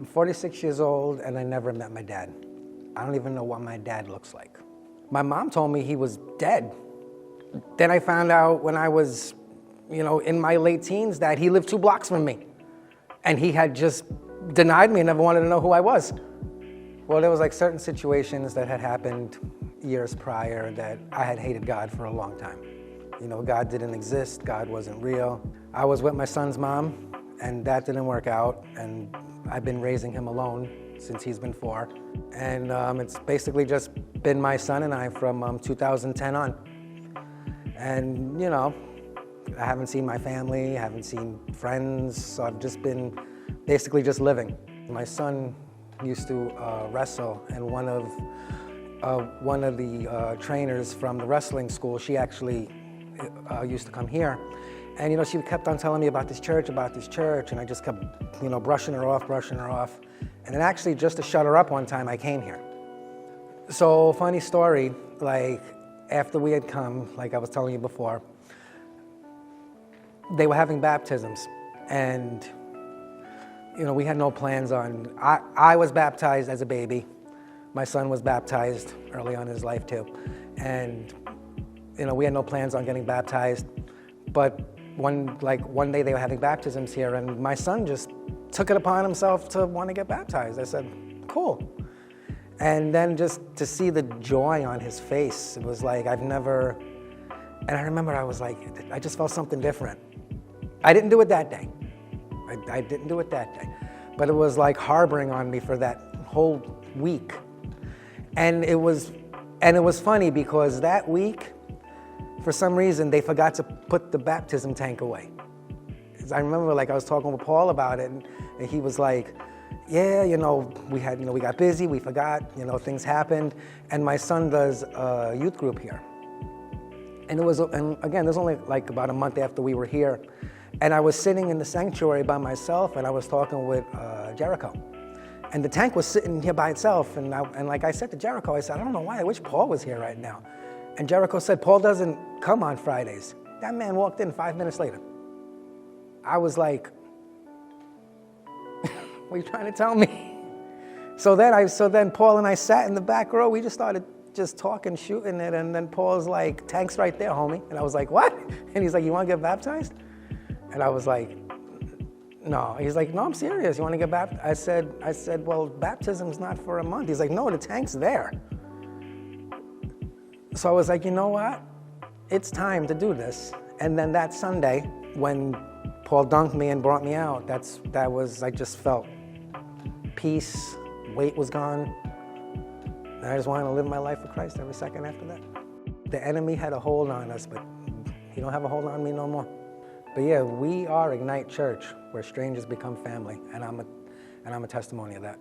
I'm 46 years old and I never met my dad. I don't even know what my dad looks like. My mom told me he was dead. Then I found out when I was, in my late teens that he lived 2 blocks from me. And he had just denied me and never wanted to know who I was. Well, there was like certain situations that had happened years prior that I had hated God for a long time. God didn't exist, God wasn't real. I was with my son's mom and that didn't work out. And I've been raising him alone since he's been 4. And it's basically just been my son and I from 2010 on. And, I haven't seen my family, haven't seen friends, so I've just been basically just living. My son used to wrestle, and one of the trainers from the wrestling school, she actually used to come here. And, she kept on telling me about this church, and I just kept, brushing her off. And then actually, just to shut her up one time, I came here. So, funny story, like, after we had come, like I was telling you before, they were having baptisms, and, we had no plans on, I was baptized as a baby. My son was baptized early on in his life too. And, we had no plans on getting baptized, but one day they were having baptisms here, and my son just took it upon himself to want to get baptized. I said, cool. And then just to see the joy on his face, it was like and I remember I was like, I just felt something different. I didn't do it that day. I didn't do it that day. But it was like harboring on me for that whole week. And it was funny because that week, for some reason, they forgot to put the baptism tank away. I remember I was talking with Paul about it, and he was like, yeah, we got busy, we forgot, things happened. And my son does a youth group here. And again, it was only about a month after we were here. And I was sitting in the sanctuary by myself, and I was talking with Jericho. And the tank was sitting here by itself. And like I said to Jericho, I said, I don't know why, I wish Paul was here right now. And Jericho said, Paul doesn't come on Fridays. That man walked in 5 minutes later. I was like, what are you trying to tell me? So then Paul and I sat in the back row. We just started just talking, shooting it. And then Paul's like, tank's right there, homie. And I was like, what? And he's like, you want to get baptized? And I was like, no. He's like, no, I'm serious. You want to get baptized? I said, well, baptism's not for a month. He's like, no, the tank's there. So I was like, you know what? It's time to do this. And then that Sunday, when Paul dunked me and brought me out, I just felt peace, weight was gone. And I just wanted to live my life for Christ every second after that. The enemy had a hold on us, but he don't have a hold on me no more. But yeah, we are Ignite Church, where strangers become family, and I'm a testimony of that.